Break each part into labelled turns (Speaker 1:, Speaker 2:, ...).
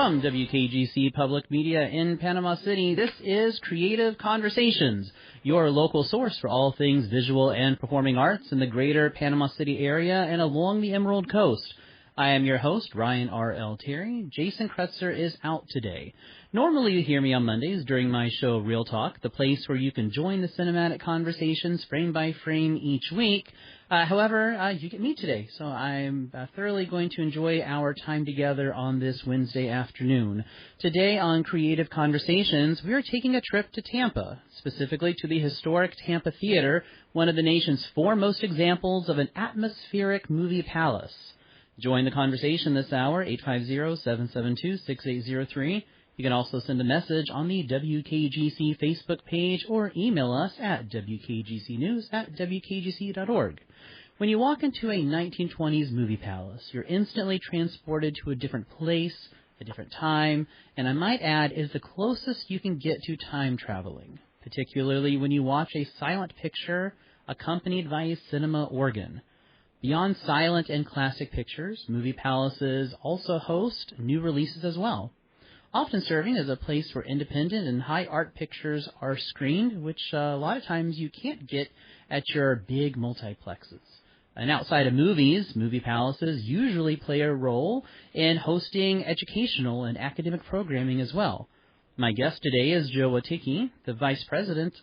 Speaker 1: From WKGC Public Media in Panama City, this is Creative Conversations, your local source for all things visual and performing arts in the greater Panama City area and along the Emerald Coast. I am your host, Ryan R.L. Terry. Jason Kretzer is out today. Normally you hear me on Mondays during my show Real Talk, the place where you can join the cinematic conversations frame by frame each week. However, you get me today, so I'm thoroughly going to enjoy our time together on this Wednesday afternoon. Today on Creative Conversations, we are taking a trip to Tampa, specifically to the historic Tampa Theater, one of the nation's foremost examples of an atmospheric movie palace. Join the conversation this hour, 850-772-6803. You can also send a message on the WKGC Facebook page or email us at wkgcnews@wkgc.org. When you walk into a 1920s movie palace, you're instantly transported to a different place, a different time, and I might add is the closest you can get to time traveling, particularly when you watch a silent picture accompanied by a cinema organ. Beyond silent and classic pictures, movie palaces also host new releases as well, often serving as a place where independent and high art pictures are screened, which a lot of times you can't get at your big multiplexes. And outside of movies, movie palaces usually play a role in hosting educational and academic programming as well. My guest today is Jill Witecki, the Vice President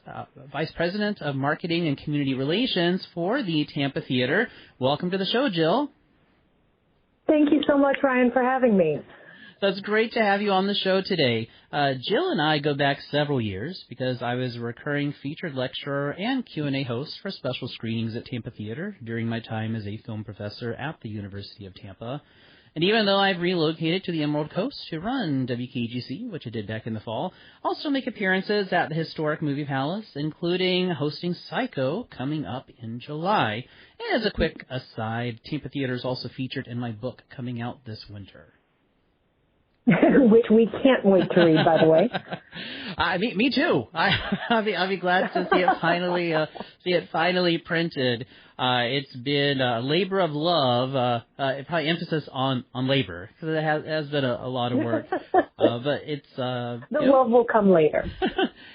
Speaker 1: of Marketing and Community Relations for the Tampa Theater. Welcome to the show, Jill.
Speaker 2: Thank you so much, Ryan, for having me.
Speaker 1: That's great to have you on the show today. Jill and I go back several years because I was a recurring featured lecturer and Q&A host for special screenings at Tampa Theater during my time as a film professor at the University of Tampa. And even though I've relocated to the Emerald Coast to run WKGC, which I did back in the fall, I'll still make appearances at the historic movie palace, including hosting Psycho coming up in July. And as a quick aside, Tampa Theater is also featured in my book coming out this winter.
Speaker 2: Which we can't wait to read, by the way.
Speaker 1: Me too. I'll be glad to see it finally printed. It's been a labor of love, probably emphasis on labor, because it has been a lot of work. But it's the
Speaker 2: love will come later.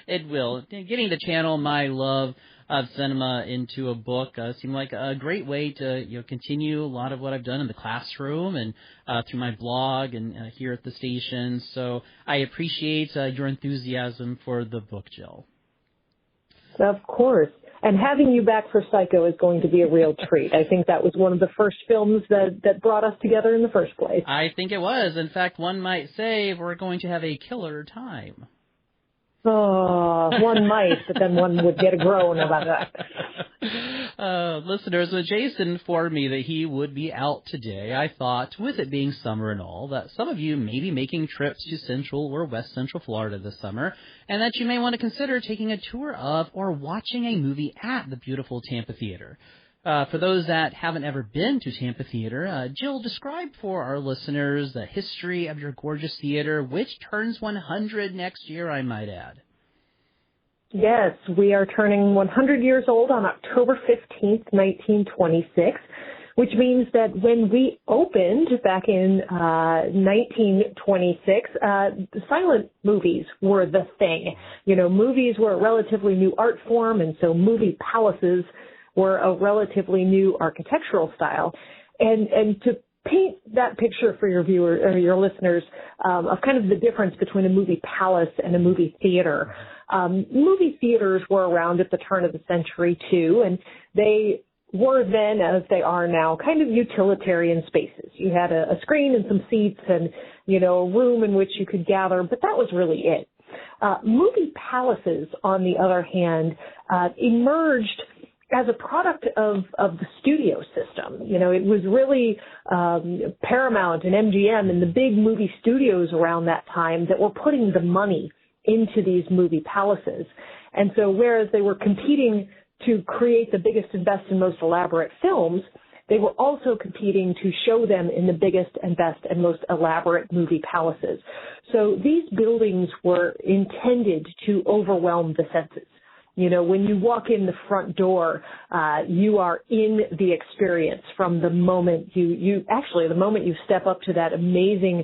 Speaker 1: It will. Getting to channel my love of cinema into a book seemed like a great way to continue a lot of what I've done in the classroom and through my blog and here at the station. So I appreciate your enthusiasm for the book, Jill.
Speaker 2: Of course. And having you back for Psycho is going to be a real treat. I think that was one of the first films that brought us together in the first place.
Speaker 1: I think it was. In fact, one might say we're going to have a killer time.
Speaker 2: Oh, one might, but then one would get a groan about that.
Speaker 1: Listeners, when Jason informed me that he would be out today, I thought, with it being summer and all, that some of you may be making trips to Central or West Central Florida this summer, and that you may want to consider taking a tour of or watching a movie at the beautiful Tampa Theater. For those that haven't ever been to Tampa Theater, Jill, describe for our listeners the history of your gorgeous theater, which turns 100 next year, I might add.
Speaker 2: Yes, we are turning 100 years old on October 15th, 1926, which means that when we opened back in 1926, silent movies were the thing. Movies were a relatively new art form, and so movie palaces were a relatively new architectural style. And to paint that picture for your viewers or your listeners of kind of the difference between a movie palace and a movie theater. Movie theaters were around at the turn of the century too, and they were then, as they are now, kind of utilitarian spaces. You had a screen and some seats and, a room in which you could gather, but that was really it. Movie palaces, on the other hand, emerged as a product of the studio system. It was really Paramount and MGM and the big movie studios around that time that were putting the money into these movie palaces. And so whereas they were competing to create the biggest and best and most elaborate films, they were also competing to show them in the biggest and best and most elaborate movie palaces. So these buildings were intended to overwhelm the senses. You know, when you walk in the front door, you are in the experience from the moment the moment you step up to that amazing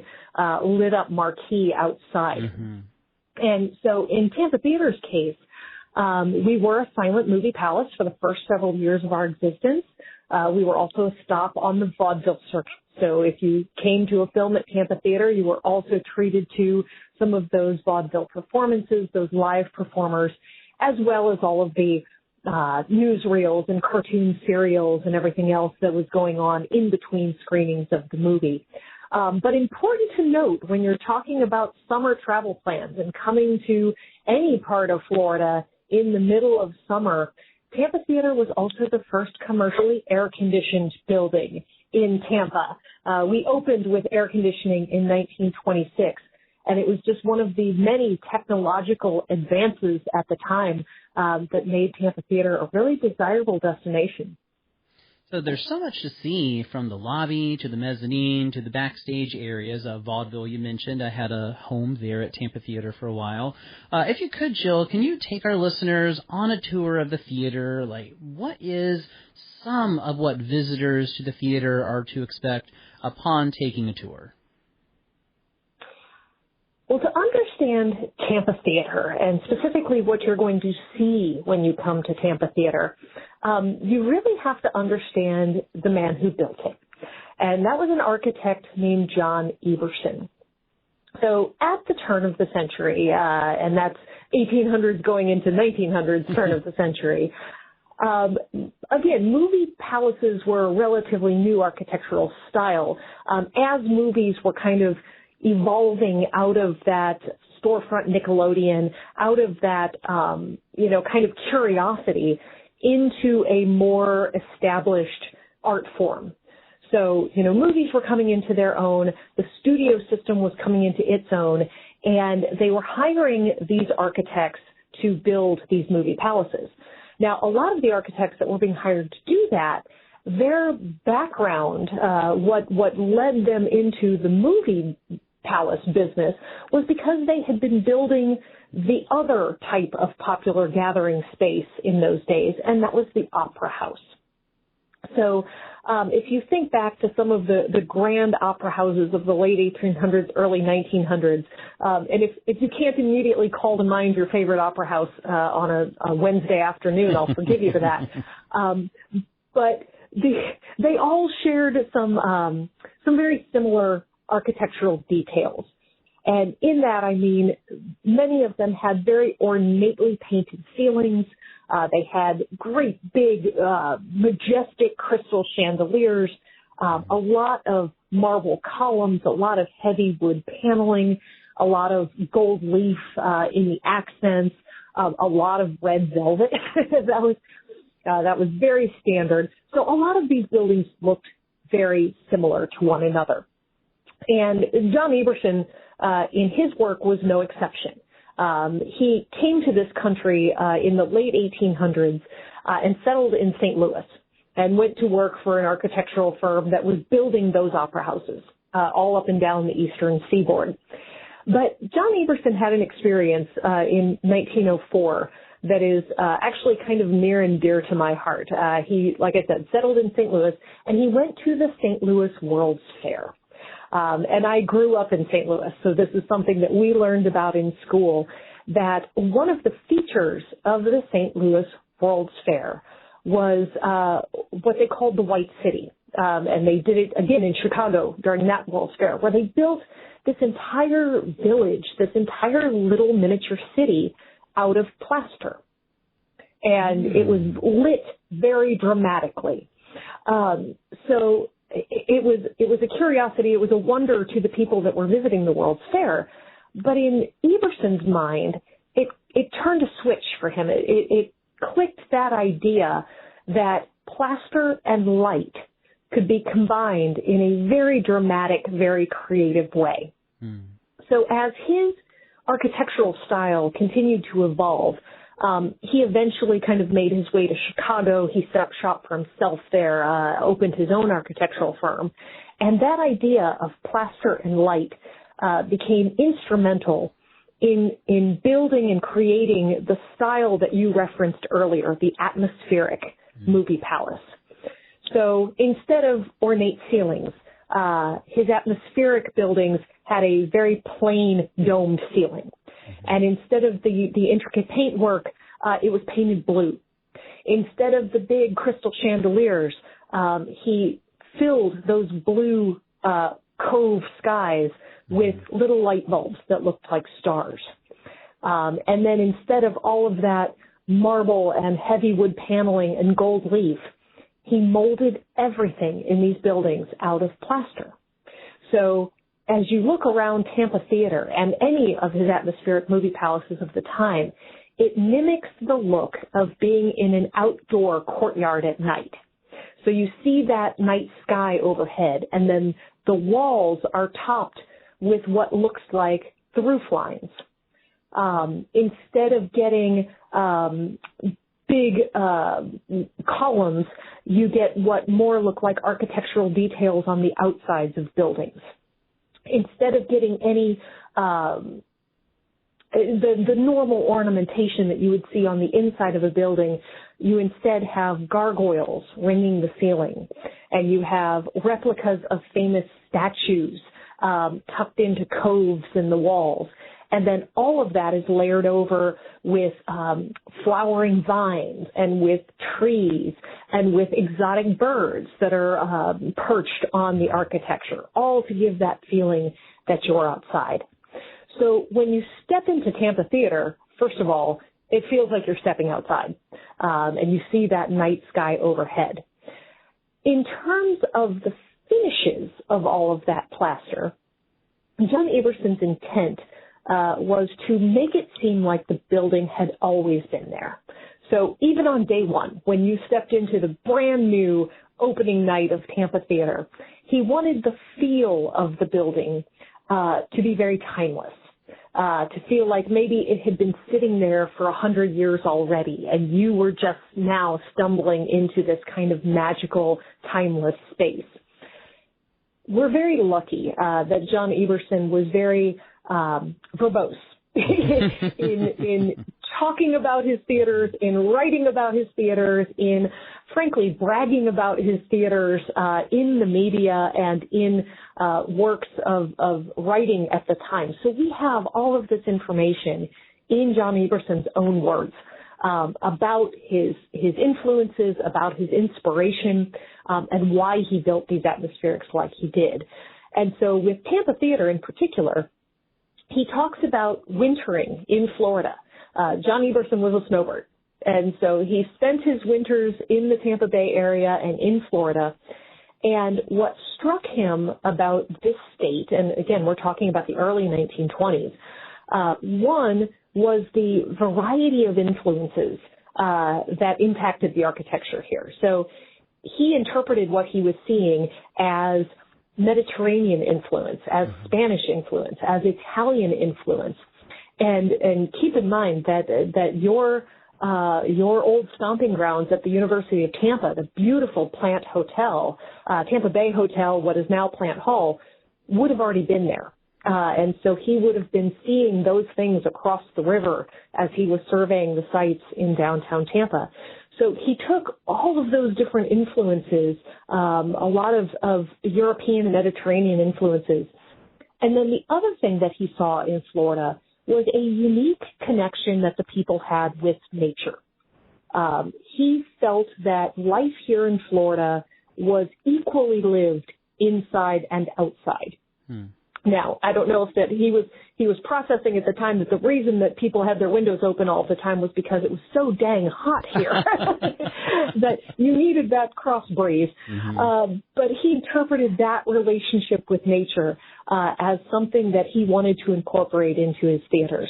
Speaker 2: lit up marquee outside.
Speaker 1: Mm-hmm.
Speaker 2: And so in Tampa Theater's case, we were a silent movie palace for the first several years of our existence. We were also a stop on the vaudeville circuit. So if you came to a film at Tampa Theater, you were also treated to some of those vaudeville performances, those live performers, as well as all of the newsreels and cartoon serials and everything else that was going on in between screenings of the movie. But important to note when you're talking about summer travel plans and coming to any part of Florida in the middle of summer, Tampa Theater was also the first commercially air-conditioned building in Tampa. We opened with air conditioning in 1926, and it was just one of the many technological advances at the time that made Tampa Theater a really desirable destination.
Speaker 1: So there's so much to see, from the lobby to the mezzanine to the backstage areas of vaudeville. You mentioned I had a home there at Tampa Theater for a while. If you could, Jill, can you take our listeners on a tour of the theater? Like, what is some of what visitors to the theater are to expect upon taking a tour?
Speaker 2: Well, to understand Tampa Theater, and specifically what you're going to see when you come to Tampa Theater, you really have to understand the man who built it. And that was an architect named John Eberson. So at the turn of the century, and that's 1800s going into 1900s turn of the century, again, movie palaces were a relatively new architectural style. As movies were kind of evolving out of that storefront Nickelodeon, out of that, kind of curiosity into a more established art form. So, movies were coming into their own, the studio system was coming into its own, and they were hiring these architects to build these movie palaces. Now, a lot of the architects that were being hired to do that, their background, what led them into the movie palace business was because they had been building the other type of popular gathering space in those days, and that was the opera house. So if you think back to some of the grand opera houses of the late 1800s, early 1900s, and if you can't immediately call to mind your favorite opera house on a Wednesday afternoon, I'll forgive you for that. But they all shared some very similar architectural details. And in that, I mean, many of them had very ornately painted ceilings. They had great big, majestic crystal chandeliers, a lot of marble columns, a lot of heavy wood paneling, a lot of gold leaf in the accents, a lot of red velvet. That was very standard. So a lot of these buildings looked very similar to one another. And John Eberson, in his work, was no exception. He came to this country in the late 1800s and settled in St. Louis and went to work for an architectural firm that was building those opera houses all up and down the eastern seaboard. But John Eberson had an experience in 1904 that is actually kind of near and dear to my heart. He, like I said, settled in St. Louis, and he went to the St. Louis World's Fair. And I grew up in St. Louis, so this is something that we learned about in school, that one of the features of the St. Louis World's Fair was what they called the White City. And they did it again in Chicago during that World's Fair, where they built this entire village, this entire little miniature city out of plaster. And it was lit very dramatically. So it was a curiosity. It was a wonder to the people that were visiting the World's Fair. But in Eberson's mind, it turned a switch for him. It clicked that idea that plaster and light could be combined in a very dramatic, very creative way. So as his architectural style continued to evolve, he eventually kind of made his way to Chicago. He set up shop for himself there, opened his own architectural firm. And that idea of plaster and light became instrumental in building and creating the style that you referenced earlier, the atmospheric movie palace. So instead of ornate ceilings, his atmospheric buildings had a very plain domed ceiling. And instead of the intricate paintwork, it was painted blue. Instead of the big crystal chandeliers, he filled those blue cove skies with little light bulbs that looked like stars. And then instead of all of that marble and heavy wood paneling and gold leaf, he molded everything in these buildings out of plaster. So as you look around Tampa Theater and any of his atmospheric movie palaces of the time, it mimics the look of being in an outdoor courtyard at night. So you see that night sky overhead, and then the walls are topped with what looks like the roof lines. Instead of getting big columns, you get what more look like architectural details on the outsides of buildings. Instead of getting any the normal ornamentation that you would see on the inside of a building, you instead have gargoyles ringing the ceiling, and you have replicas of famous statues tucked into coves in the walls. And then all of that is layered over with flowering vines and with trees and with exotic birds that are perched on the architecture, all to give that feeling that you're outside. So when you step into Tampa Theater, first of all, it feels like you're stepping outside, and you see that night sky overhead. In terms of the finishes of all of that plaster, John Eberson's intent was to make it seem like the building had always been there. So even on day one, when you stepped into the brand new opening night of Tampa Theater, he wanted the feel of the building to be very timeless, to feel like maybe it had been sitting there for 100 years already, and you were just now stumbling into this kind of magical, timeless space. We're very lucky that John Eberson was very verbose in talking about his theaters, in writing about his theaters, in frankly bragging about his theaters in the media and in works of writing at the time. So we have all of this information in John Eberson's own words about his influences, about his inspiration, and why he built these atmospherics like he did. And so with Tampa Theater in particular, he talks about wintering in Florida. John Eberson was a snowbird, and so he spent his winters in the Tampa Bay area and in Florida. And what struck him about this state, and again, we're talking about the early 1920s, one was the variety of influences that impacted the architecture here. So he interpreted what he was seeing as Mediterranean influence, as Spanish influence, as Italian influence. And keep in mind that your old stomping grounds at the University of Tampa, the beautiful Plant Hotel, Tampa Bay Hotel, what is now Plant Hall, would have already been there. And so he would have been seeing those things across the river as he was surveying the sites in downtown Tampa. So he took all of those different influences, a lot of European and Mediterranean influences. And then the other thing that he saw in Florida was a unique connection that the people had with nature. He felt that life here in Florida was equally lived inside and outside. Now, I don't know if that he was processing at the time that the reason that people had their windows open all the time was because it was so dang hot here that you needed that cross breeze. But he interpreted that relationship with nature as something that he wanted to incorporate into his theaters.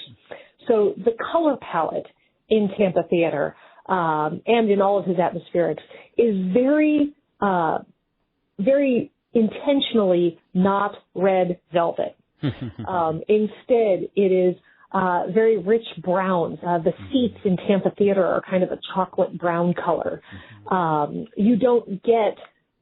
Speaker 2: So the color palette in Tampa Theater and in all of his atmospherics is very, very intentionally not red velvet. Instead, it is very rich browns. The seats in Tampa Theater are kind of a chocolate brown color. You don't get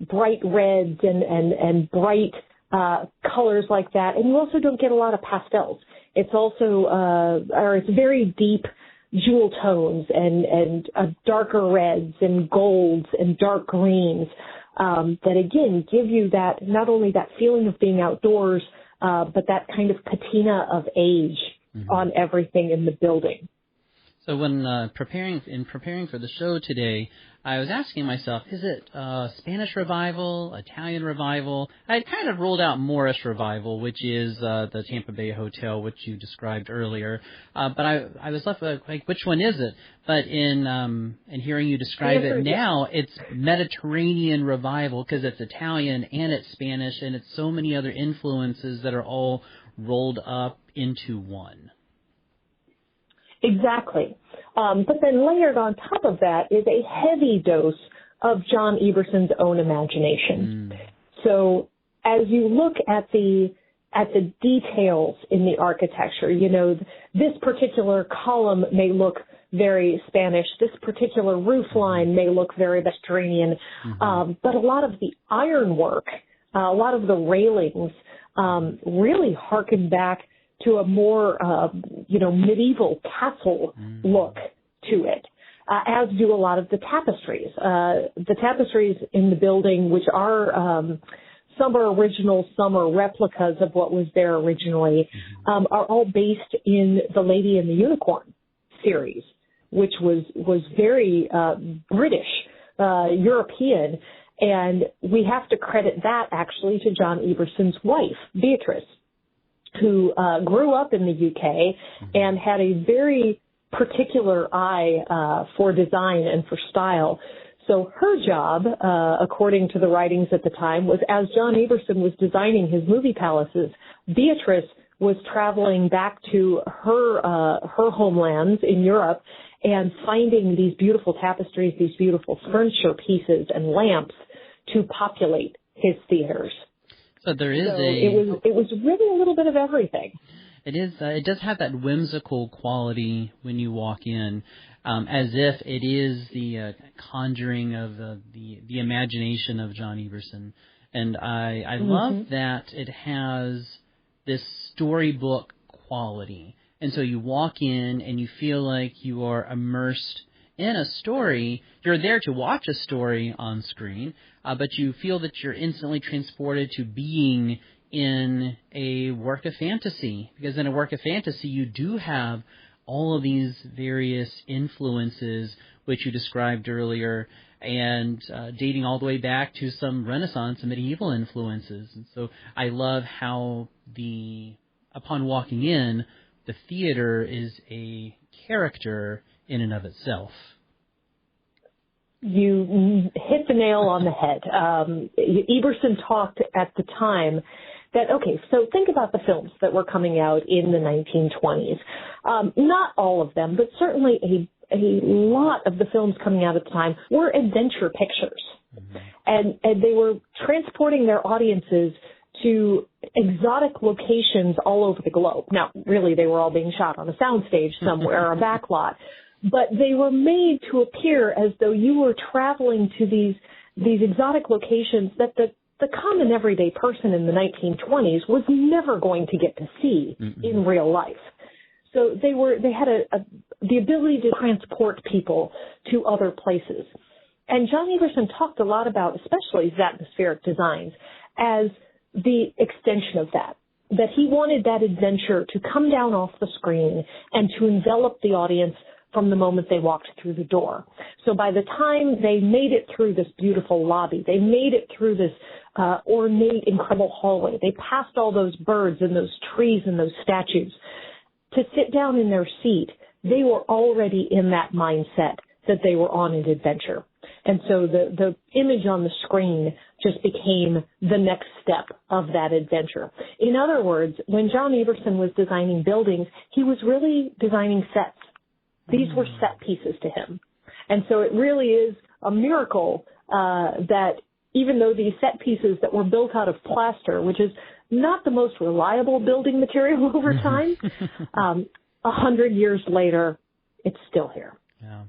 Speaker 2: bright reds and bright colors like that. And you also don't get a lot of pastels. It's also, it's very deep jewel tones and darker reds and golds and dark greens that, again, give you that, not only that feeling of being outdoors, but that kind of patina of age on everything in the building.
Speaker 1: So when preparing for the show today, I was asking myself, is it Spanish Revival, Italian Revival? I kind of ruled out Moorish Revival, which is the Tampa Bay Hotel, which you described earlier. But I was left like, which one is it? But in hearing you describe it now, it's Mediterranean Revival because it's Italian and it's Spanish and it's so many other influences that are all rolled up into one.
Speaker 2: Exactly. But then layered on top of that is a heavy dose of John Eberson's own imagination. So as you look at the details in the architecture, you know, this particular column may look very Spanish. This particular roof line may look very Mediterranean. But a lot of the ironwork, a lot of the railings really harken back to a more, medieval castle look to it, as do a lot of the tapestries. The tapestries in the building, which are some are original, some are replicas of what was there originally, are all based in the Lady and the Unicorn series, which was very British, European, and we have to credit that actually to John Eberson's wife, Beatrice, who grew up in the UK and had a very particular eye for design and for style. So her job, according to the writings at the time, was as John Eberson was designing his movie palaces, Beatrice was traveling back to her homelands in Europe and finding these beautiful tapestries, these beautiful furniture pieces and lamps to populate his theaters.
Speaker 1: So there is
Speaker 2: it was really a little bit of everything.
Speaker 1: It is. It does have that whimsical quality when you walk in, as if it is the conjuring of the imagination of John Eberson. And I love that it has this storybook quality. And so you walk in and you feel like you are immersed in a story. You're there to watch a story on screen, but you feel that you're instantly transported to being in a work of fantasy. Because in a work of fantasy, you do have all of these various influences, which you described earlier, and dating all the way back to some Renaissance and medieval influences. And so I love how upon walking in, the theater is a character in and of itself.
Speaker 2: You hit the nail on the head. Eberson talked at the time that, okay, so think about the films that were coming out in the 1920s. Not all of them, but certainly a lot of the films coming out at the time were adventure pictures. And they were transporting their audiences to exotic locations all over the globe. Now, really, they were all being shot on a soundstage somewhere or a backlot. But they were made to appear as though you were traveling to these exotic locations that the common everyday person in the 1920s was never going to get to see in real life. So they had the ability to transport people to other places. And John Eberson talked a lot about, especially his atmospheric designs, as the extension of that he wanted that adventure to come down off the screen and to envelop the audience from the moment they walked through the door. So by the time they made it through this beautiful lobby, they made it through this ornate, incredible hallway, they passed all those birds and those trees and those statues, to sit down in their seat, they were already in that mindset that they were on an adventure. And so the image on the screen just became the next step of that adventure. In other words, when John Eberson was designing buildings, he was really designing sets. These were set pieces to him. And so it really is a miracle that even though these set pieces that were built out of plaster, which is not the most reliable building material over time, 100 years later, it's still here.
Speaker 1: Yeah.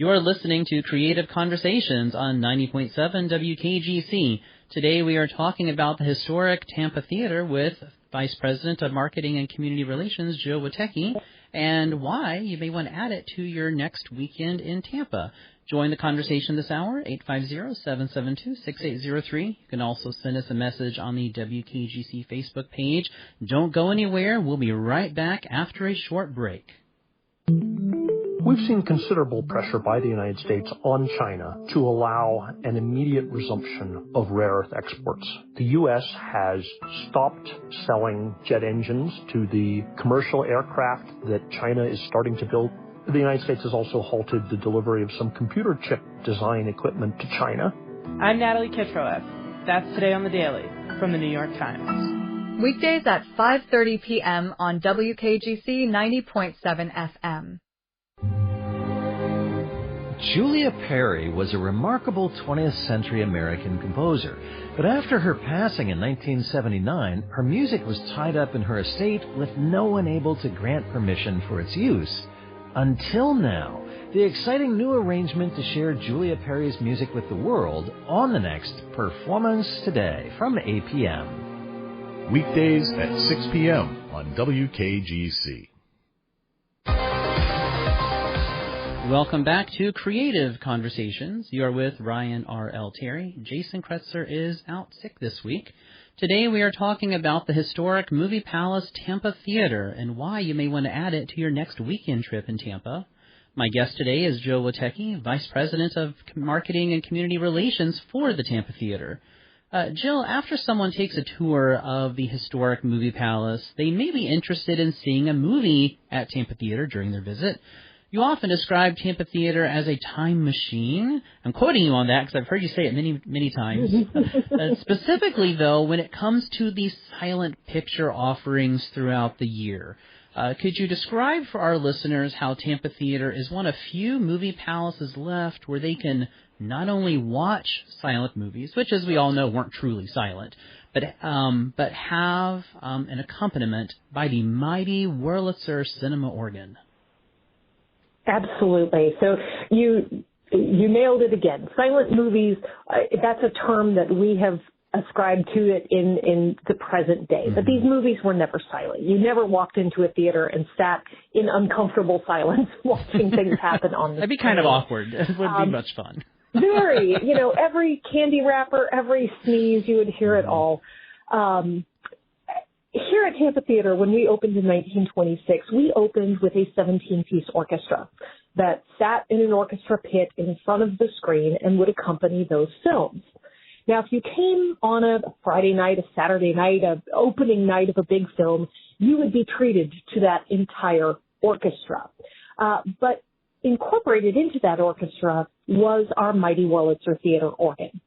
Speaker 1: You're listening to Creative Conversations on 90.7 WKGC. Today we are talking about the historic Tampa Theater with Vice President of Marketing and Community Relations, Joe Witecki, and why you may want to add it to your next weekend in Tampa. Join the conversation this hour, 850-772-6803. You can also send us a message on the WKGC Facebook page. Don't go anywhere. We'll be right back after a short break.
Speaker 3: We've seen considerable pressure by the United States on China to allow an immediate resumption of rare earth exports. The U.S. has stopped selling jet engines to the commercial aircraft that China is starting to build. The United States has also halted the delivery of some computer chip design equipment to China.
Speaker 4: I'm Natalie Kitroev. That's Today on the Daily from the New York Times.
Speaker 5: Weekdays at 5:30 p.m. on WKGC 90.7 FM.
Speaker 6: Julia Perry was a remarkable 20th century American composer, but after her passing in 1979, her music was tied up in her estate with no one able to grant permission for its use. Until now, the exciting new arrangement to share Julia Perry's music with the world on the next Performance Today from 8 p.m.
Speaker 7: Weekdays at 6 p.m. on WKGC.
Speaker 1: Welcome back to Creative Conversations. You are with Ryan R.L. Terry. Jason Kretzer is out sick this week. Today we are talking about the historic Movie Palace Tampa Theater and why you may want to add it to your next weekend trip in Tampa. My guest today is Joe Witecki, Vice President of Marketing and Community Relations for the Tampa Theater. Jill, after someone takes a tour of the historic Movie Palace, they may be interested in seeing a movie at Tampa Theater during their visit. You often describe Tampa Theater as a time machine. I'm quoting you on that because I've heard you say it many, many times. Specifically, though, when it comes to the silent picture offerings throughout the year. Could you describe for our listeners how Tampa Theater is one of few movie palaces left where they can not only watch silent movies, which, as we all know, weren't truly silent, but have an accompaniment by the mighty Wurlitzer cinema organ?
Speaker 2: Absolutely. So you nailed it again. Silent movies, that's a term that we have ascribed to it in the present day. But these movies were never silent. You never walked into a theater and sat in uncomfortable silence watching things happen on the
Speaker 1: That'd be kind of awkward. It wouldn't be much fun.
Speaker 2: Very. Every candy wrapper, every sneeze, you would hear it all. Here at Tampa Theater, when we opened in 1926, we opened with a 17-piece orchestra that sat in an orchestra pit in front of the screen and would accompany those films. Now, if you came on a Friday night, a Saturday night, an opening night of a big film, you would be treated to that entire orchestra. But incorporated into that orchestra was our mighty Wurlitzer theater organ.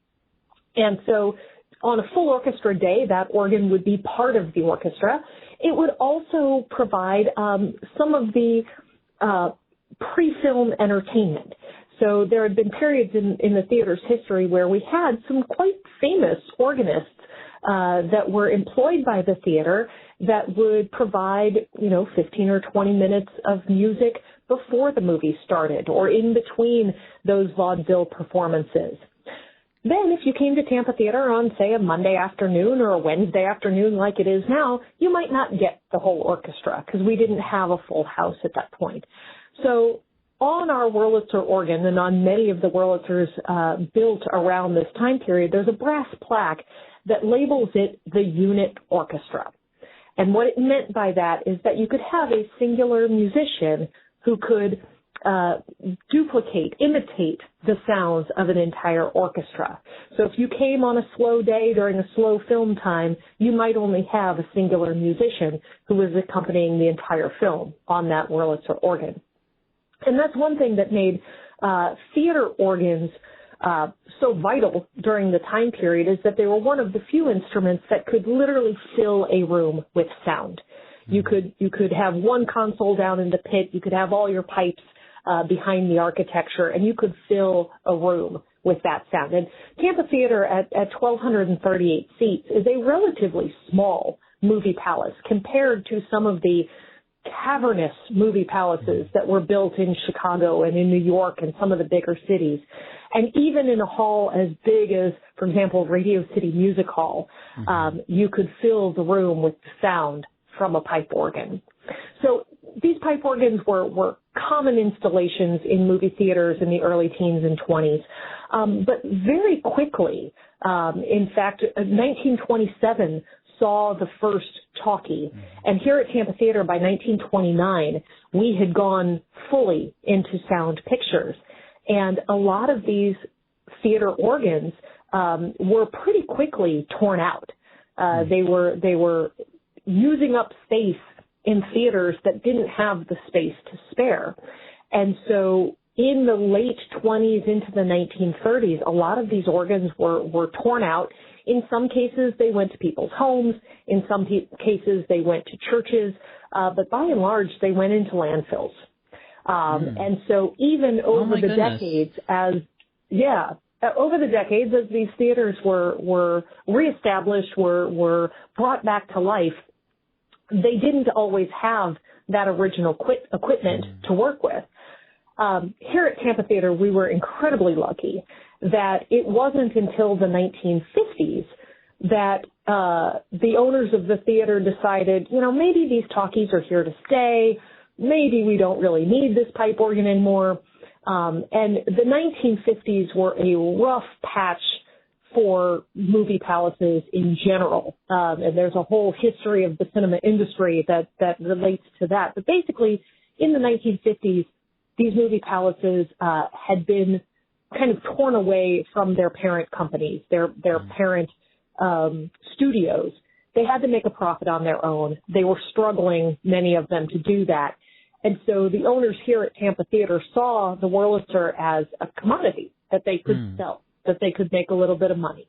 Speaker 2: And so on a full orchestra day, that organ would be part of the orchestra. It would also provide some of the pre-film entertainment. So there had been periods in the theater's history where we had some quite famous organists that were employed by the theater that would provide, 15 or 20 minutes of music before the movie started or in between those vaudeville performances. Then if you came to Tampa Theater on, say, a Monday afternoon or a Wednesday afternoon like it is now, you might not get the whole orchestra because we didn't have a full house at that point. So on our Wurlitzer organ and on many of the Wurlitzers built around this time period, there's a brass plaque that labels it the unit orchestra. And what it meant by that is that you could have a singular musician who could imitate the sounds of an entire orchestra. So if you came on a slow day during a slow film time, you might only have a singular musician who was accompanying the entire film on that Wurlitzer organ. And that's one thing that made theater organs so vital during the time period is that they were one of the few instruments that could literally fill a room with sound. You could have one console down in the pit, you could have all your pipes behind the architecture, and you could fill a room with that sound. And Tampa Theater at 1,238 seats is a relatively small movie palace compared to some of the cavernous movie palaces that were built in Chicago and in New York and some of the bigger cities. And even in a hall as big as, for example, Radio City Music Hall, you could fill the room with sound from a pipe organ. So these pipe organs were common installations in movie theaters in the early teens and 20s. But very quickly, in fact, 1927 saw the first talkie. And here at Tampa Theater by 1929, we had gone fully into sound pictures. And a lot of these theater organs were pretty quickly torn out. They were using up space in theaters that didn't have the space to spare. And so in the late 20s into the 1930s, a lot of these organs were torn out. In some cases, they went to people's homes. In some cases, they went to churches. But by and large, they went into landfills. And so even over the decades, as these theaters were reestablished, were brought back to life, they didn't always have that original equipment to work with. Here at Tampa Theater, we were incredibly lucky that it wasn't until the 1950s that the owners of the theater decided, maybe these talkies are here to stay. Maybe we don't really need this pipe organ anymore. And the 1950s were a rough patch for movie palaces in general. And there's a whole history of the cinema industry that relates to that. But basically, in the 1950s, these movie palaces had been kind of torn away from their parent companies, their parent studios. They had to make a profit on their own. They were struggling, many of them, to do that. And so the owners here at Tampa Theater saw the Wurlitzer as a commodity that they could sell, that they could make a little bit of money.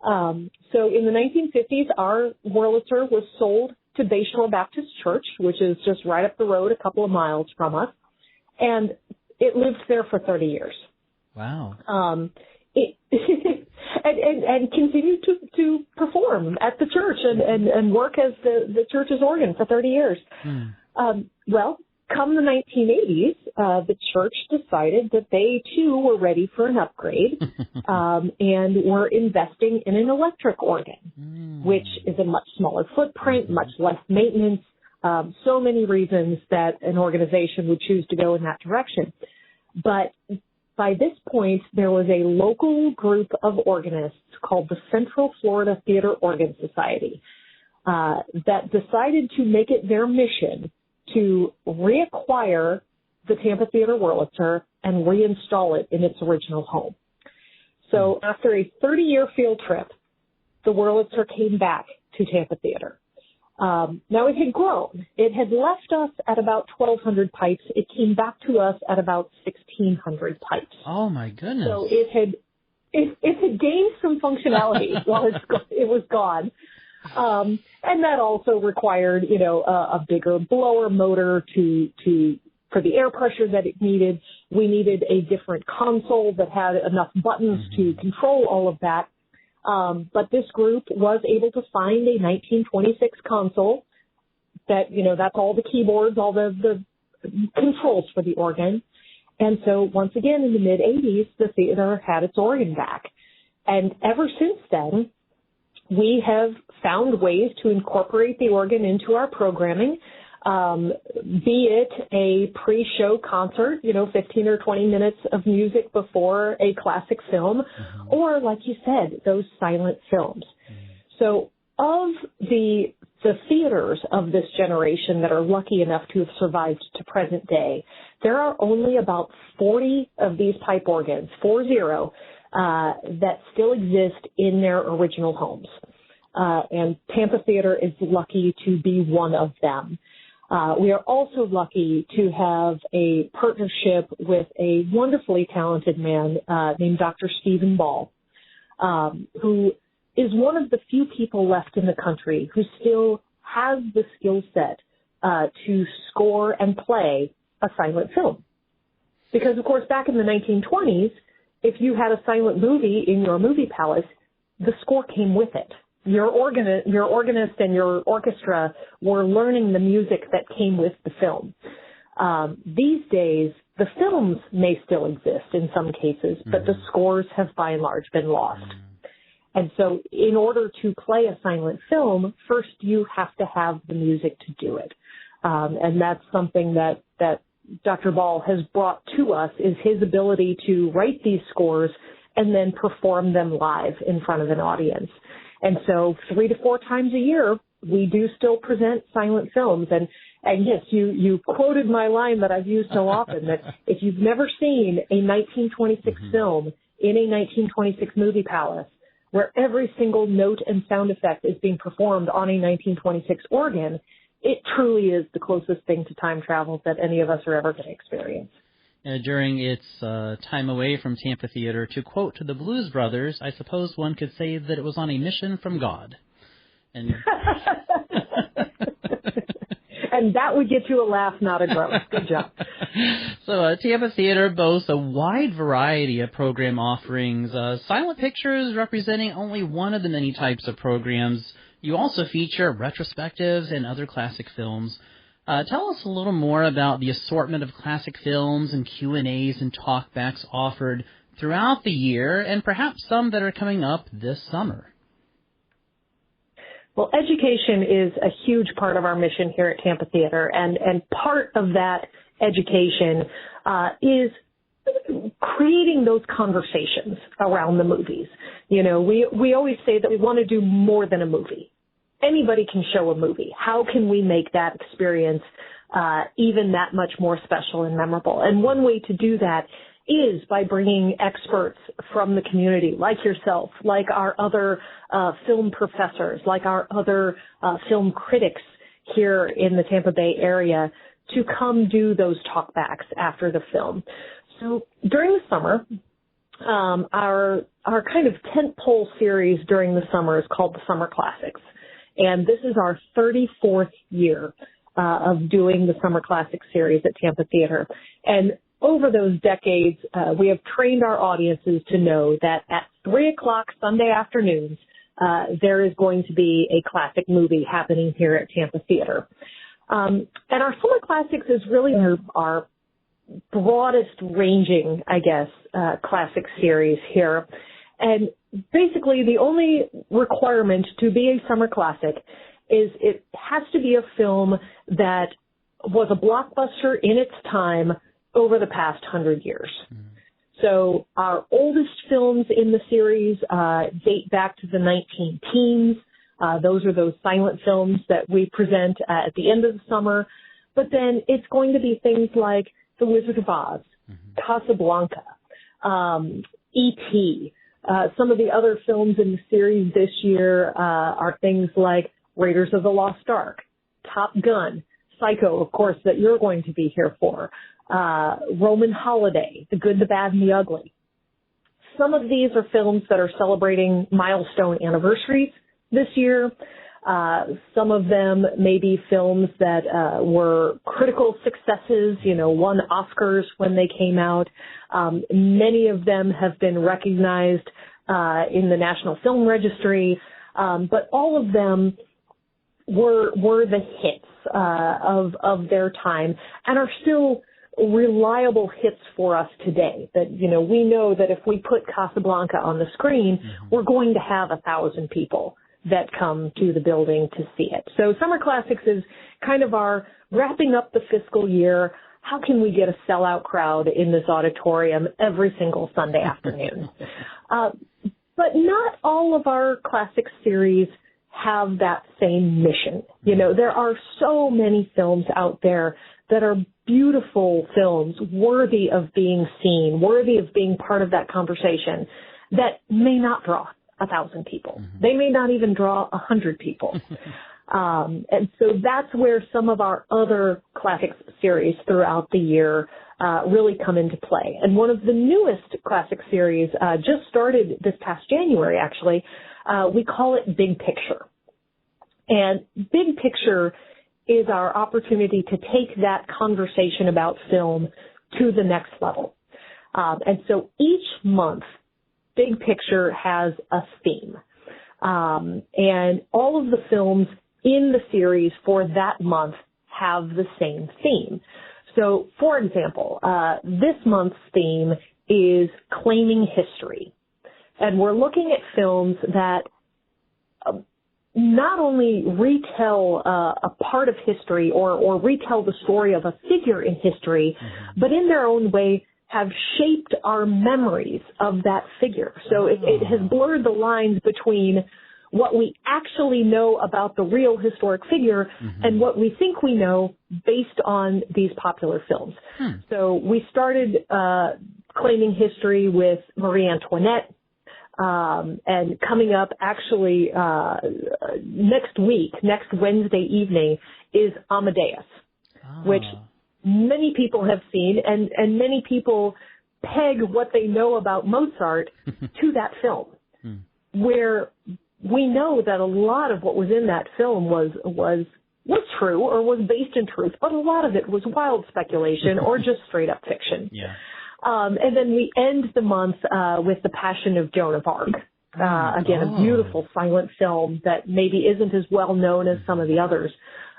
Speaker 2: So in the 1950s, our Wurlitzer was sold to Bay Shore Baptist Church, which is just right up the road, a couple of miles from us. And it lived there for 30 years.
Speaker 1: Wow.
Speaker 2: And continued to perform at the church and work as the church's organ for 30 years. Well, come the 1980s, the church decided that they, too, were ready for an upgrade and were investing in an electric organ, which is a much smaller footprint, much less maintenance, so many reasons that an organization would choose to go in that direction. But by this point, there was a local group of organists called the Central Florida Theater Organ Society that decided to make it their mission to reacquire the Tampa Theater Wurlitzer and reinstall it in its original home. So after a 30-year field trip, the Wurlitzer came back to Tampa Theater. Now, it had grown. It had left us at about 1,200 pipes. It came back to us at about 1,600 pipes.
Speaker 1: Oh, my goodness.
Speaker 2: So it had gained some functionality while it was gone. And that also required, a bigger blower motor for the air pressure that it needed. We needed a different console that had enough buttons to control all of that. But this group was able to find a 1926 console that, that's all the keyboards, all the controls for the organ. And so once again, in the mid-'80s, the theater had its organ back. And ever since then, we have found ways to incorporate the organ into our programming, be it a pre-show concert, 15 or 20 minutes of music before a classic film, or, like you said, those silent films. So of the theaters of this generation that are lucky enough to have survived to present day, there are only about 40 of these pipe organs, 40, that still exist in their original homes. And Tampa Theater is lucky to be one of them. We are also lucky to have a partnership with a wonderfully talented man named Dr. Stephen Ball, who is one of the few people left in the country who still has the skill set to score and play a silent film. Because, of course, back in the 1920s, if you had a silent movie in your movie palace, the score came with it. your organist and your orchestra were learning the music that came with the film. These days, the films may still exist in some cases, but the scores have by and large been lost. And so in order to play a silent film, first you have to have the music to do it. And that's something that Dr. Ball has brought to us, is his ability to write these scores and then perform them live in front of an audience. And so 3 to 4 times a year, we do still present silent films. And yes, you quoted my line that I've used so often, that if you've never seen a 1926 film in a 1926 movie palace, where every single note and sound effect is being performed on a 1926 organ, it truly is the closest thing to time travel that any of us are ever going to experience.
Speaker 1: During its time away from Tampa Theater, to quote the Blues Brothers, I suppose one could say that it was on a mission from God. And
Speaker 2: and that would get you a laugh, not a groan. Good job.
Speaker 1: So Tampa Theater boasts a wide variety of program offerings. Silent pictures representing only one of the many types of programs. You also feature retrospectives and other classic films. Tell us a little more about the assortment of classic films and Q&As and talkbacks offered throughout the year, and perhaps some that are coming up this summer.
Speaker 2: Well, education is a huge part of our mission here at Tampa Theater, and part of that education is creating those conversations around the movies. You know, we always say that we want to do more than a movie. Anybody can show a movie. How can we make that experience even that much more special and memorable? And one way to do that is by bringing experts from the community, like yourself, like our other film professors, like our other film critics here in the Tampa Bay area, to come do those talkbacks after the film. So during the summer, our kind of tentpole series during the summer is called the Summer Classics. And this is our 34th year of doing the Summer Classics series at Tampa Theater. And over those decades, we have trained our audiences to know that at 3 o'clock Sunday afternoons, there is going to be a classic movie happening here at Tampa Theater. And our Summer Classics is really our broadest ranging, I guess, classic series here. And basically the only requirement to be a summer classic is it has to be a film that was a blockbuster in its time over the past 100 years. So our oldest films in the series date back to the 19-teens. Those are those silent films that we present at the end of the summer. But then it's going to be things like The Wizard of Oz, Casablanca, E.T., some of the other films in the series this year are things like Raiders of the Lost Ark, Top Gun, Psycho, of course, that you're going to be here for, Roman Holiday, The Good, the Bad, and the Ugly. Some of these are films that are celebrating milestone anniversaries this year. Some of them may be films that were critical successes, won Oscars when they came out. Many of them have been recognized in the National Film Registry, but all of them were the hits of their time and are still reliable hits for us today. That we know that if we put Casablanca on the screen, we're going to have 1,000 people that come to the building to see it. So Summer Classics is kind of our wrapping up the fiscal year. How can we get a sellout crowd in this auditorium every single Sunday afternoon? But not all of our classic series have that same mission. There are so many films out there that are beautiful films, worthy of being seen, worthy of being part of that conversation, that may not draw 1,000 people. They may not even draw 100 people. And so that's where some of our other classics series throughout the year really come into play. And one of the newest classic series just started this past January, actually. We call it Big Picture. And Big Picture is our opportunity to take that conversation about film to the next level. And so each month, Big Picture has a theme. And all of the films in the series for that month have the same theme. So, for example, this month's theme is claiming history. And we're looking at films that not only retell a part of history or retell the story of a figure in history, but in their own way have shaped our memories of that figure. So it has blurred the lines between what we actually know about the real historic figure and what we think we know based on these popular films. So we started claiming history with Marie Antoinette, and coming up actually next Wednesday evening, is Amadeus, which many people have seen, and many people peg what they know about Mozart to that film, where we know that a lot of what was in that film was true or was based in truth, but a lot of it was wild speculation or just straight up fiction. Yeah. And then we end the month with The Passion of Joan of Arc. Again, a beautiful silent film that maybe isn't as well known as some of the others.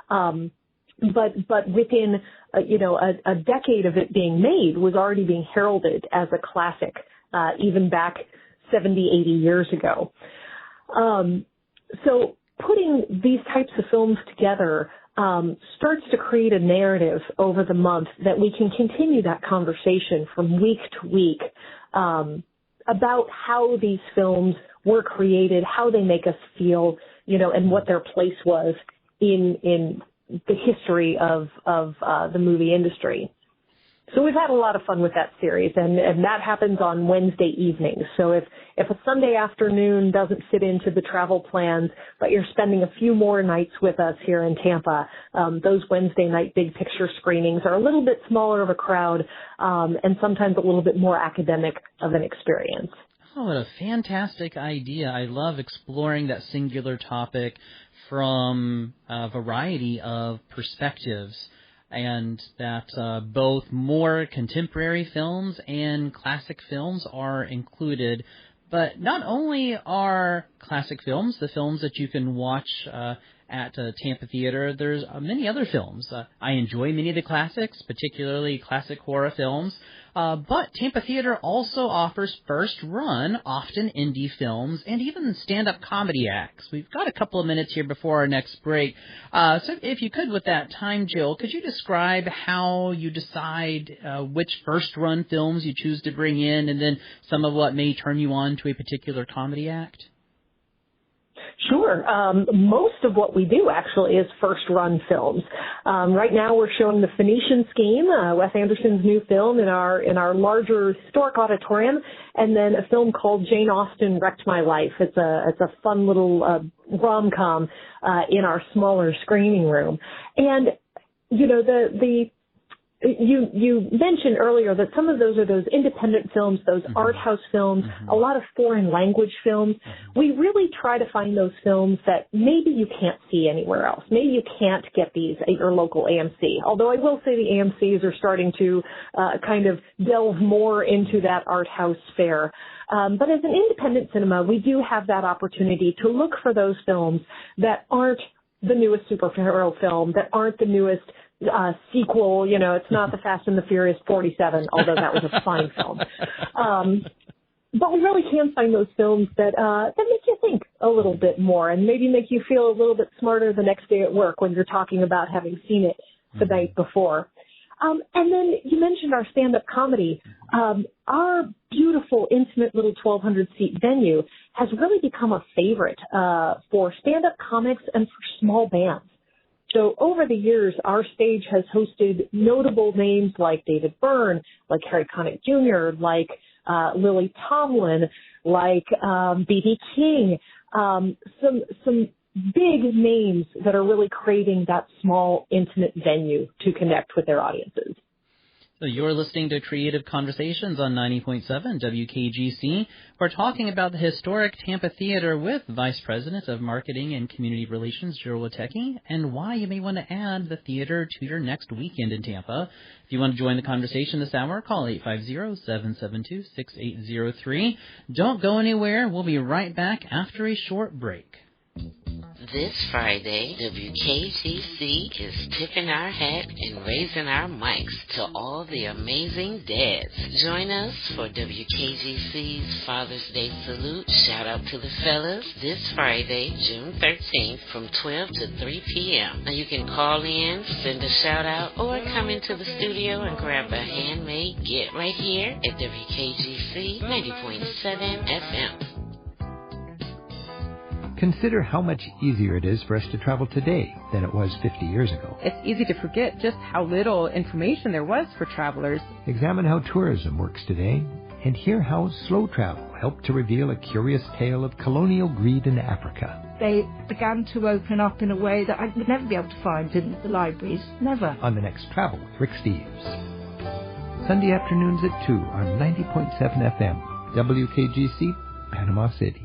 Speaker 2: But within a decade of it being made was already being heralded as a classic, even back 70, 80 years ago. So putting these types of films together starts to create a narrative over the month that we can continue that conversation from week to week about how these films were created, how they make us feel, and what their place was in the history of the movie industry. So we've had a lot of fun with that series, and that happens on Wednesday evenings. So if a Sunday afternoon doesn't fit into the travel plans, but you're spending a few more nights with us here in Tampa, those Wednesday night big picture screenings are a little bit smaller of a crowd, and sometimes a little bit more academic of an experience.
Speaker 1: Oh, what a fantastic idea. I love exploring that singular topic from a variety of perspectives, and that both more contemporary films and classic films are included. But not only are classic films the films that you can watch at Tampa Theater, there's many other films. I enjoy many of the classics, particularly classic horror films. But Tampa Theater also offers first-run, often indie films, and even stand-up comedy acts. We've got a couple of minutes here before our next break. So if you could, with that time, Jill, could you describe how you decide which first-run films you choose to bring in, and then some of what may turn you on to a particular comedy act?
Speaker 2: Sure. Most of what we do actually is first-run films. Right now, we're showing The Phoenician Scheme, Wes Anderson's new film, in our larger historic auditorium, and then a film called Jane Austen Wrecked My Life. It's a fun little rom-com in our smaller screening room, and You mentioned earlier that some of those are those independent films, those art house films, a lot of foreign language films. We really try to find those films that maybe you can't see anywhere else. Maybe you can't get these at your local AMC. Although I will say the AMCs are starting to kind of delve more into that art house fare. But as an independent cinema, we do have that opportunity to look for those films that aren't the newest superhero film, that aren't the newest sequel. It's not the Fast and the Furious 47, although that was a fine film. But we really can find those films that make you think a little bit more and maybe make you feel a little bit smarter the next day at work when you're talking about having seen it the night before. And then you mentioned our stand-up comedy. Our beautiful, intimate little 1,200-seat venue has really become a favorite for stand-up comics and for small bands. So over the years, our stage has hosted notable names like David Byrne, like Harry Connick Jr., like Lily Tomlin, like B.B. King, some big names that are really creating that small, intimate venue to connect with their audiences.
Speaker 1: So you're listening to Creative Conversations on 90.7 WKGC. We're talking about the historic Tampa Theater with Vice President of Marketing and Community Relations, Joe Witecki, and why you may want to add the theater to your next weekend in Tampa. If you want to join the conversation this hour, call 850-772-6803. Don't go anywhere. We'll be right back after a short break.
Speaker 8: This Friday, WKGC is tipping our hat and raising our mics to all the amazing dads. Join us for WKGC's Father's Day Salute. Shout out to the fellas this Friday, June 13th from 12 to 3 p.m. Now you can call in, send a shout out, or come into the studio and grab a handmade get right here at WKGC 90.7 FM.
Speaker 9: Consider how much easier it is for us to travel today than it was 50 years ago.
Speaker 4: It's easy to forget just how little information there was for travelers.
Speaker 9: Examine how tourism works today and hear how slow travel helped to reveal a curious tale of colonial greed in Africa.
Speaker 10: They began to open up in a way that I would never be able to find in the libraries. Never.
Speaker 9: On the next Travel with Rick Steves. Sunday afternoons at 2 on 90.7 FM, WKGC, Panama City.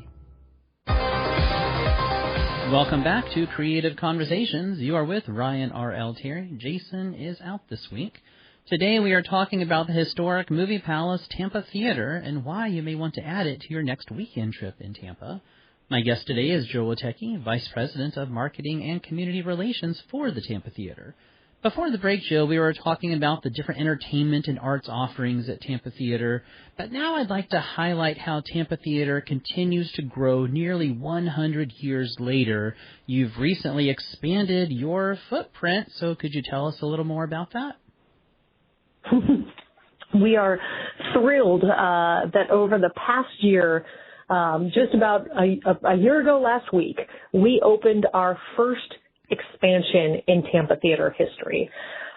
Speaker 1: Welcome back to Creative Conversations. You are with Ryan R.L. Terry. Jason is out this week. Today we are talking about the historic Movie Palace Tampa Theater and why you may want to add it to your next weekend trip in Tampa. My guest today is Joe Witecki, Vice President of Marketing and Community Relations for the Tampa Theater. Before the break, Joe, we were talking about the different entertainment and arts offerings at Tampa Theater, but now I'd like to highlight how Tampa Theater continues to grow nearly 100 years later. You've recently expanded your footprint, so could you tell us a little more about that?
Speaker 2: We are thrilled that over the past year, just about a year ago last week, we opened our first expansion in Tampa theater history.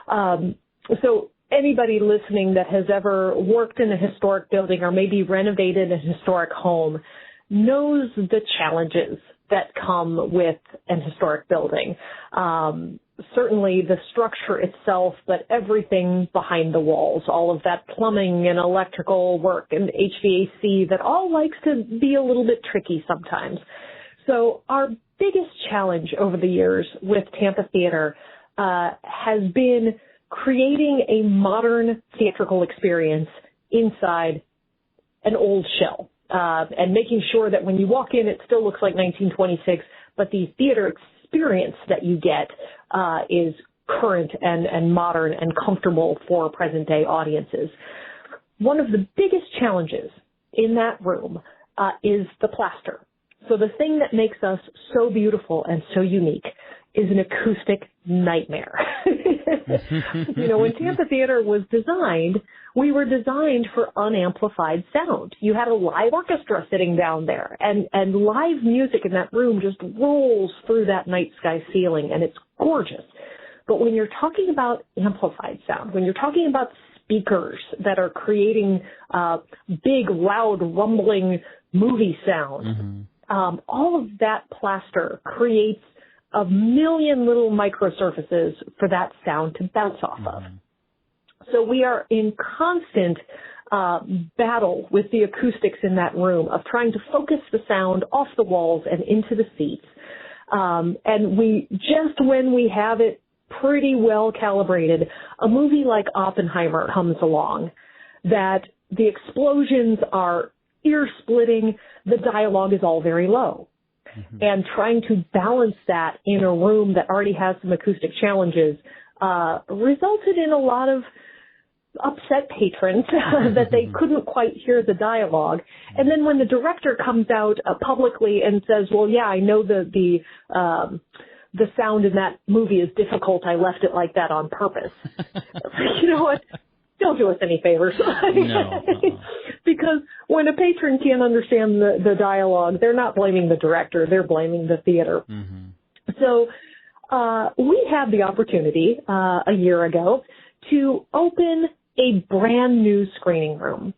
Speaker 2: So anybody listening that has ever worked in a historic building or maybe renovated a historic home knows the challenges that come with an historic building. Certainly the structure itself, but everything behind the walls, all of that plumbing and electrical work and HVAC that all likes to be a little bit tricky sometimes. So our biggest challenge over the years with Tampa Theater has been creating a modern theatrical experience inside an old shell and making sure that when you walk in, it still looks like 1926, but the theater experience that you get is current and modern and comfortable for present-day audiences. One of the biggest challenges in that room is the plaster. So the thing that makes us so beautiful and so unique is an acoustic nightmare. You know, when Tampa Theater was designed, we were designed for unamplified sound. You had a live orchestra sitting down there, and live music in that room just rolls through that night sky ceiling, and it's gorgeous. But when you're talking about amplified sound, when you're talking about speakers that are creating big, loud, rumbling movie sound, all of that plaster creates a million little microsurfaces for that sound to bounce off of. So we are in constant battle with the acoustics in that room of trying to focus the sound off the walls and into the seats. And we, just when we have it pretty well calibrated, a movie like Oppenheimer comes along that the explosions are ear-splitting, the dialogue is all very low. And trying to balance that in a room that already has some acoustic challenges resulted in a lot of upset patrons that they couldn't quite hear the dialogue. And then when the director comes out publicly and says, well, yeah, I know the sound in that movie is difficult. I left it like that on purpose. You know what? Don't do us any favors.
Speaker 1: No.
Speaker 2: Because when a patron can't understand the dialogue, they're not blaming the director, they're blaming the theater. So we had the opportunity a year ago to open a brand new screening room.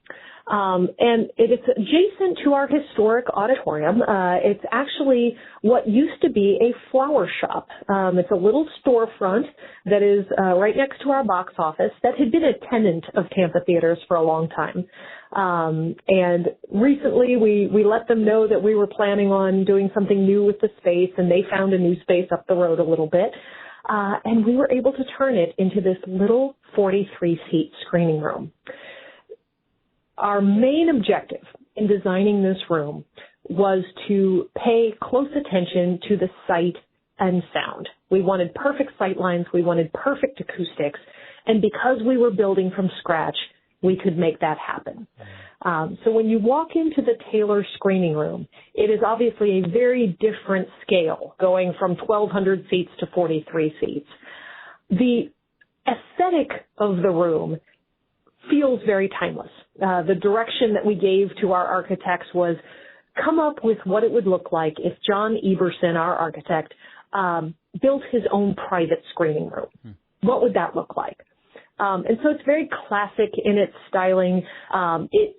Speaker 2: And it's adjacent to our historic auditorium. It's actually what used to be a flower shop. It's a little storefront that is right next to our box office that had been a tenant of Tampa Theaters for a long time. And recently we let them know that we were planning on doing something new with the space, and they found a new space up the road a little bit. And we were able to turn it into this little 43-seat screening room. Our main objective in designing this room was to pay close attention to the sight and sound. We wanted perfect sight lines. We wanted perfect acoustics. And because we were building from scratch, we could make that happen. So when you walk into the Taylor screening room, it is obviously a very different scale, going from 1,200 seats to 43 seats. The aesthetic of the room feels very timeless. The direction that we gave to our architects was come up with what it would look like if John Eberson, our architect, built his own private screening room. What would that look like? And so it's very classic in its styling. It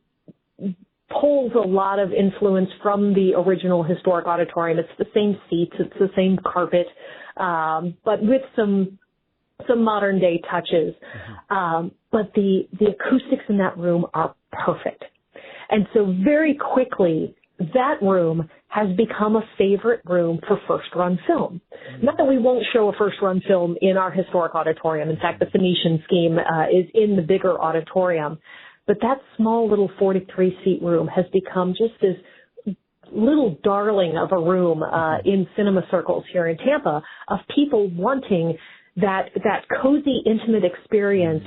Speaker 2: pulls a lot of influence from the original historic auditorium. It's the same seats, it's the same carpet, but with some modern day touches. But the acoustics in that room are perfect. And so very quickly, that room has become a favorite room for first-run film. Not that we won't show a first-run film in our historic auditorium. In fact, the Phoenician scheme is in the bigger auditorium. But that small little 43-seat room has become just this little darling of a room in cinema circles here in Tampa of people wanting that cozy, intimate experience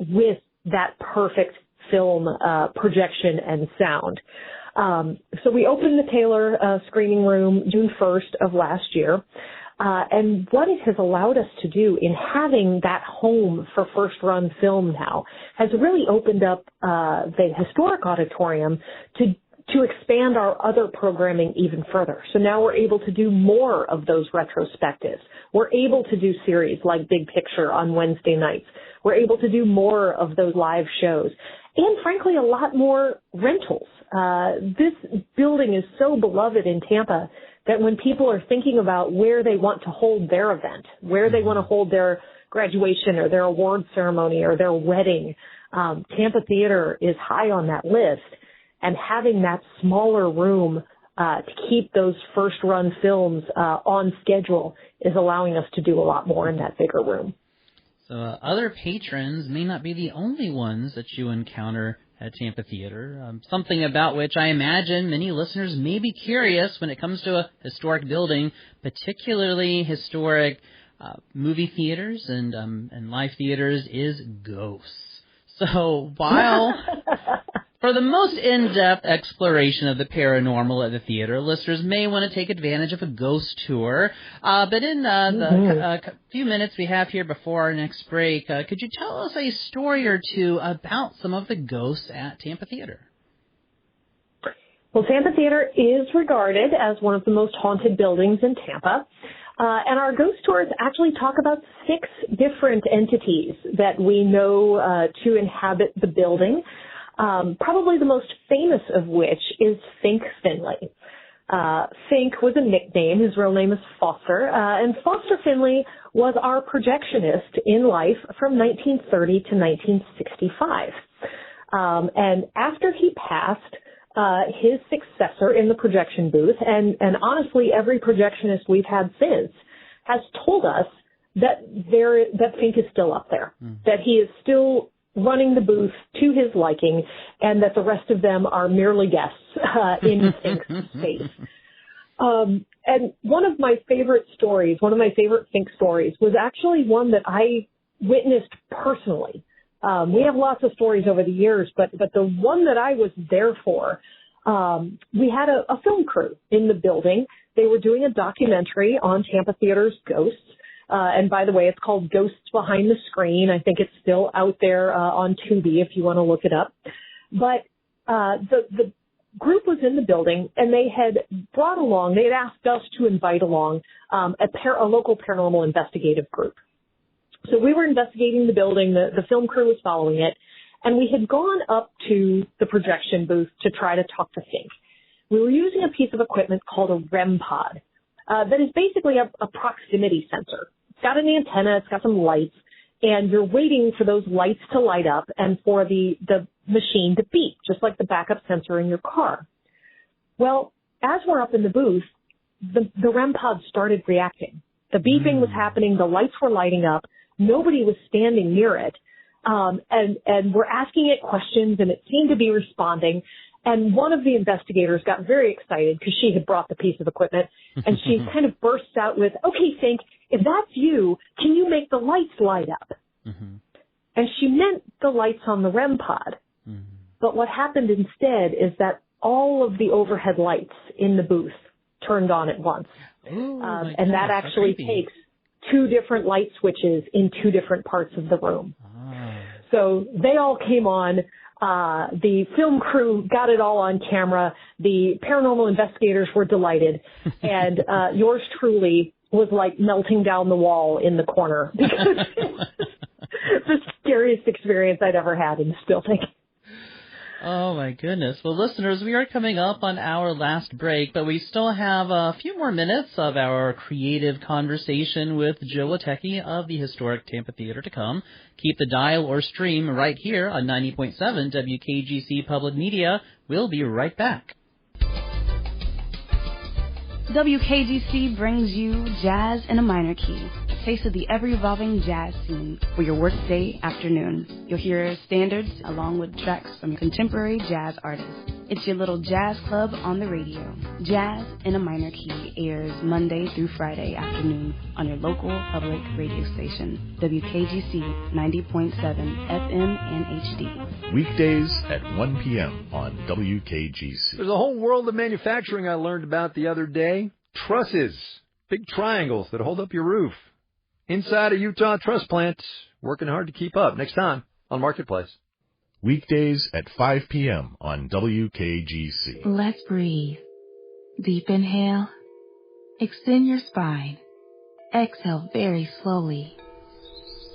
Speaker 2: with that perfect film projection and sound. So we opened the Taylor screening room June 1st of last year. And what it has allowed us to do in having that home for first-run film now has really opened up the historic auditorium to expand our other programming even further. So now we're able to do more of those retrospectives. We're able to do series like Big Picture on Wednesday nights. We're able to do more of those live shows. And frankly, a lot more rentals. This building is so beloved in Tampa that when people are thinking about where they want to hold their event, where they want to hold their graduation or their award ceremony or their wedding, Tampa Theater is high on that list. And having that smaller room to keep those first-run films on schedule is allowing us to do a lot more in that bigger room.
Speaker 1: So other patrons may not be the only ones that you encounter at Tampa Theater, something about which I imagine many listeners may be curious when it comes to a historic building, particularly historic movie theaters and live theaters, is ghosts. So while for the most in-depth exploration of the paranormal at the theater, listeners may want to take advantage of a ghost tour. But in the few minutes we have here before our next break, could you tell us a story or two about some of the ghosts at Tampa Theater?
Speaker 2: Well, Tampa Theater is regarded as one of the most haunted buildings in Tampa. And our ghost tours actually talk about 6 different entities that we know to inhabit the building. Probably the most famous of which is Fink Finley. Fink was a nickname. His real name is Foster. And Foster Finley was our projectionist in life from 1930 to 1965. And after he passed, his successor in the projection booth, and honestly every projectionist we've had since, has told us that Fink is still up there, that he is still running the booth to his liking, and that the rest of them are merely guests in Fink's space. And one of my favorite Fink stories was actually one that I witnessed personally. We have lots of stories over the years, but the one that I was there for, we had a film crew in the building. They were doing a documentary on Tampa Theater's ghosts. And by the way, it's called Ghosts Behind the Screen. I think it's still out there on Tubi if you want to look it up. But the group was in the building, and they had asked us to invite along a local paranormal investigative group. So we were investigating the building. The film crew was following it. and we had gone up to the projection booth to try to talk to Fink. We were using a piece of equipment called a REM pod that is basically a proximity sensor. It's got an antenna, it's got some lights, and you're waiting for those lights to light up and for the machine to beep, just like the backup sensor in your car. Well, as we're up in the booth, the REM pod started reacting. The beeping was happening, the lights were lighting up, nobody was standing near it, and we're asking it questions, and it seemed to be responding. And one of the investigators got very excited because she had brought the piece of equipment, and she kind of bursts out with, "Okay, Fink, if that's you, can you make the lights light up?" Mm-hmm. And she meant the lights on the REM pod. Mm-hmm. But what happened instead is that all of the overhead lights in the booth turned on at once.
Speaker 1: Ooh,
Speaker 2: and that actually takes two different light switches in two different parts of the room. Ah. So they all came on. The film crew got it all on camera. The paranormal investigators were delighted. And yours truly was like melting down the wall in the corner because it was the scariest experience I'd ever had in this building.
Speaker 1: Oh, my goodness. Well, listeners, we are coming up on our last break, but we still have a few more minutes of our creative conversation with Joe Witecki of the historic Tampa Theater to come. Keep the dial or stream right here on 90.7 WKGC Public Media. We'll be right back.
Speaker 11: WKGC brings you Jazz in a Minor Key. Taste of the ever-evolving jazz scene for your workday afternoon. You'll hear standards along with tracks from contemporary jazz artists. It's your little jazz club on the radio. Jazz in a Minor Key airs Monday through Friday afternoon on your local public radio station, WKGC 90.7 FM and HD.
Speaker 7: Weekdays at 1 p.m. on WKGC.
Speaker 12: There's a whole world of manufacturing I learned about the other day. Trusses. Big triangles that hold up your roof. Inside a Utah truss plant, working hard to keep up. Next time on Marketplace.
Speaker 7: Weekdays at 5 p.m. on WKGC.
Speaker 13: Let's breathe. Deep inhale. Extend your spine. Exhale very slowly.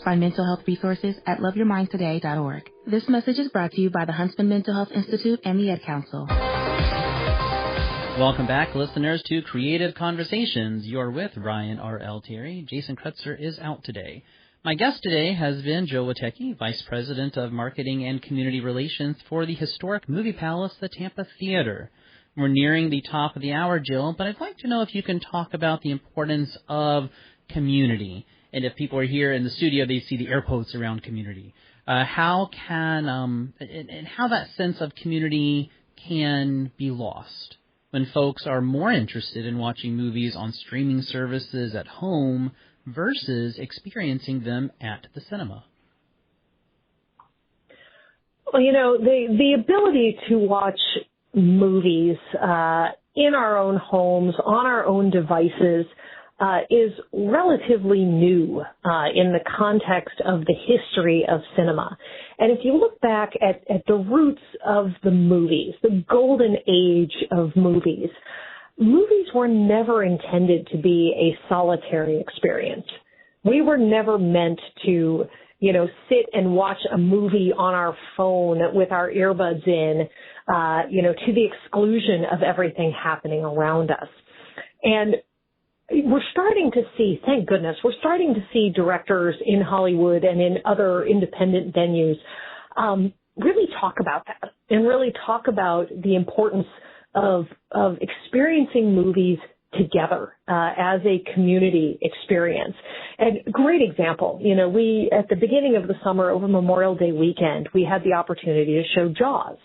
Speaker 13: Find mental health resources at loveyourmindtoday.org. This message is brought to you by the Huntsman Mental Health Institute and the Ed Council.
Speaker 1: Welcome back, listeners, to Creative Conversations. You're with Ryan R. Altieri. Jason Kretzer is out today. My guest today has been Joe Witecki, Vice President of Marketing and Community Relations for the historic movie palace, the Tampa Theater. We're nearing the top of the hour, Jill, but I'd like to know if you can talk about the importance of community. And if people are here in the studio, they see the air quotes around community. How that sense of community can be lost when folks are more interested in watching movies on streaming services at home versus experiencing them at the cinema?
Speaker 2: Well, you know, the ability to watch movies in our own homes, on our own devices, is relatively new in the context of the history of cinema. And if you look back at the roots of the movies, the golden age of movies, movies were never intended to be a solitary experience. We were never meant to, you know, sit and watch a movie on our phone with our earbuds in, you know, to the exclusion of everything happening around us. And we're starting to see, thank goodness, we're starting to see directors in Hollywood and in other independent venues really talk about that and really talk about the importance of experiencing movies together as a community experience. And great example, you know, we, at the beginning of the summer over Memorial Day weekend, we had the opportunity to show Jaws,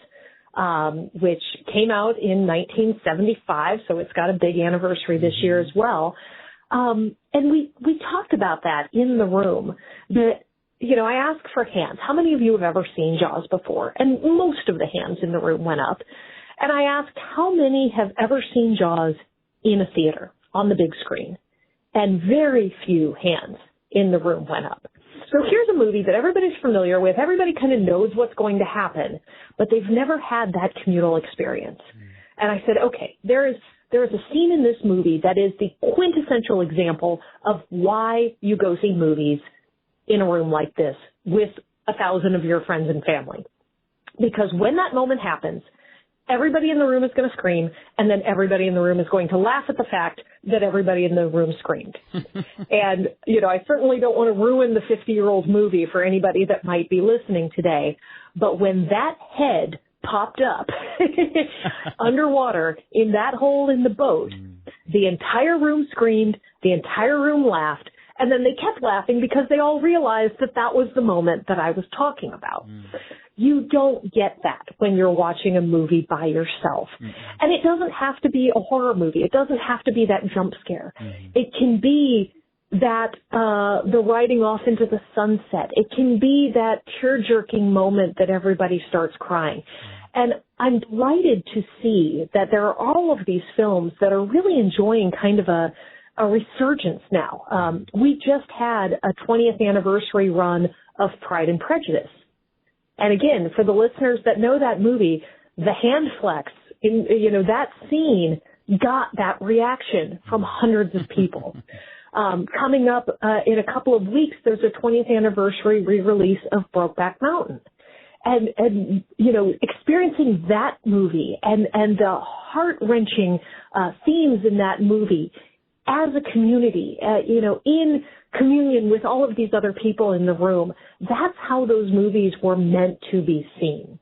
Speaker 2: which came out in 1975, so it's got a big anniversary this year as well. And we talked about that in the room. That, you know, I asked for hands. How many of you have ever seen Jaws before? And most of the hands in the room went up. And I asked, how many have ever seen Jaws in a theater on the big screen? And very few hands in the room went up. So here's a movie that everybody's familiar with. Everybody kind of knows what's going to happen, but they've never had that communal experience. And I said, okay, there is a scene in this movie that is the quintessential example of why you go see movies in a room like this with 1,000 of your friends and family. Because when that moment happens, everybody in the room is going to scream, and then everybody in the room is going to laugh at the fact that everybody in the room screamed. And, I certainly don't want to ruin the 50-year-old movie for anybody that might be listening today, but when that head popped up underwater in that hole in the boat, the entire room screamed, the entire room laughed, and then they kept laughing because they all realized that that was the moment that I was talking about. You don't get that when you're watching a movie by yourself. And it doesn't have to be a horror movie. It doesn't have to be that jump scare. It can be that the riding off into the sunset. It can be that tear-jerking moment that everybody starts crying. And I'm delighted to see that there are all of these films that are really enjoying kind of a resurgence now. We just had a 20th anniversary run of Pride and Prejudice. And again, for the listeners that know that movie, the hand flex, that scene got that reaction from hundreds of people. Coming up in a couple of weeks, there's a 20th anniversary re-release of Brokeback Mountain. And experiencing that movie and the heart-wrenching themes in that movie as a community, in communion with all of these other people in the room, that's how those movies were meant to be seen.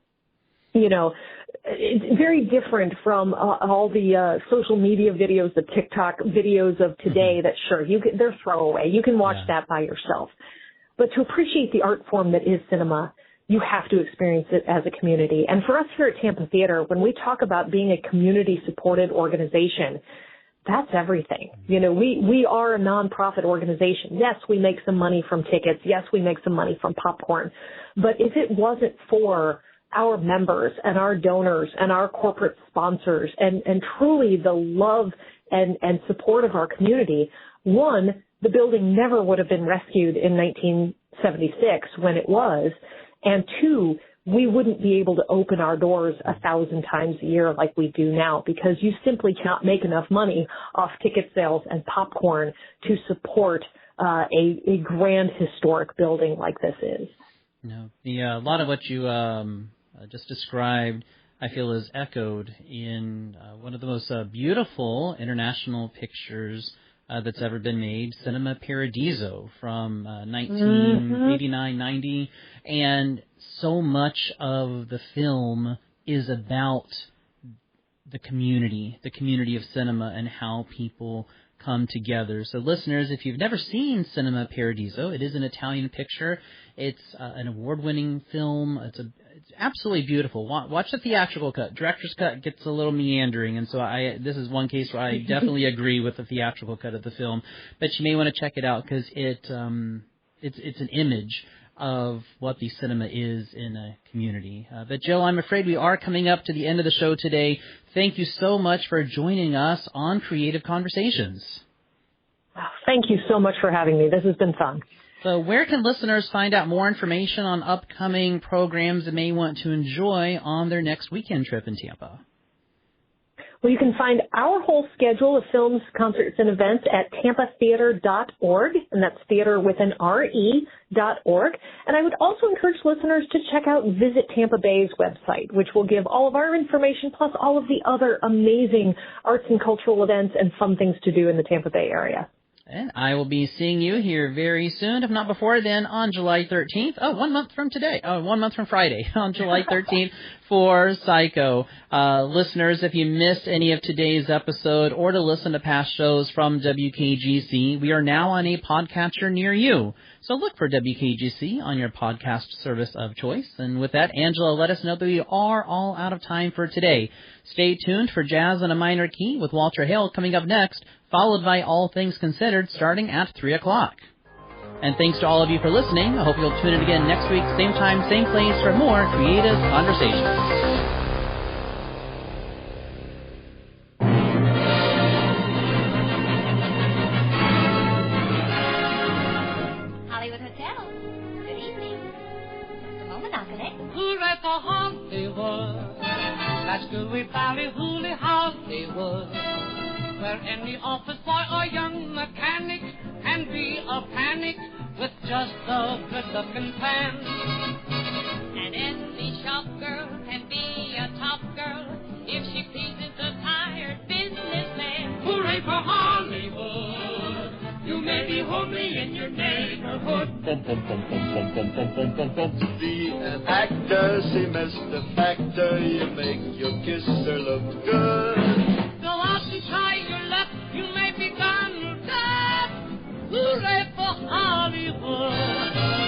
Speaker 2: It's very different from all the social media videos, the TikTok videos of today that, sure, they're throwaway. You can watch that by yourself. But to appreciate the art form that is cinema, you have to experience it as a community. And for us here at Tampa Theater, when we talk about being a community-supported organization, that's everything. We are a nonprofit organization. Yes, we make some money from tickets. Yes, we make some money from popcorn. But if it wasn't for our members and our donors and our corporate sponsors and truly the love and support of our community, one, the building never would have been rescued in 1976 when it was, and two, we wouldn't be able to open our doors 1,000 times a year like we do now because you simply cannot make enough money off ticket sales and popcorn to support a grand historic building like this is.
Speaker 1: No, a lot of what you just described, I feel, is echoed in one of the most beautiful international pictures that's ever been made, Cinema Paradiso from 1989-90, and so much of the film is about the community of cinema and how people come together. So listeners, if you've never seen Cinema Paradiso, it is an Italian picture. It's an award-winning film. It's absolutely beautiful. Watch the theatrical cut. Director's cut gets a little meandering, and so this is one case where I definitely agree with the theatrical cut of the film. But you may want to check it out because it's an image of what the cinema is in a community. But Jill, I'm afraid we are coming up to the end of the show today. Thank you so much for joining us on Creative Conversations.
Speaker 2: Thank you so much for having me. This has been fun.
Speaker 1: So where can listeners find out more information on upcoming programs they may want to enjoy on their next weekend trip in Tampa?
Speaker 2: Well, you can find our whole schedule of films, concerts, and events at tampatheater.org, and that's theater with an R-E.org. And I would also encourage listeners to check out Visit Tampa Bay's website, which will give all of our information plus all of the other amazing arts and cultural events and fun things to do in the Tampa Bay area.
Speaker 1: And I will be seeing you here very soon, if not before then, on July 13th. 1 month from today. 1 month from Friday, on July 13th for Psycho. Listeners, if you missed any of today's episode or to listen to past shows from WKGC, we are now on a podcatcher near you. So look for WKGC on your podcast service of choice. And with that, Angela, let us know that we are all out of time for today. Stay tuned for Jazz on a Minor Key with Walter Hale coming up next, followed by All Things Considered starting at 3 o'clock. And thanks to all of you for listening. I hope you'll tune in again next week, same time, same place, for more Creative Conversations.
Speaker 14: Hooray for Hollywood, that's gooey valley, hooly Hollywood, where any office boy or young mechanic can be a panic with just a good-looking plan.
Speaker 15: And any shop girl
Speaker 14: for Hollywood. You may be homely in your neighborhood.
Speaker 15: Be an actor, see Mr. Factor, you make your kisser look good.
Speaker 14: Go out and try your luck, you may be gone or dead. Hooray for Hollywood.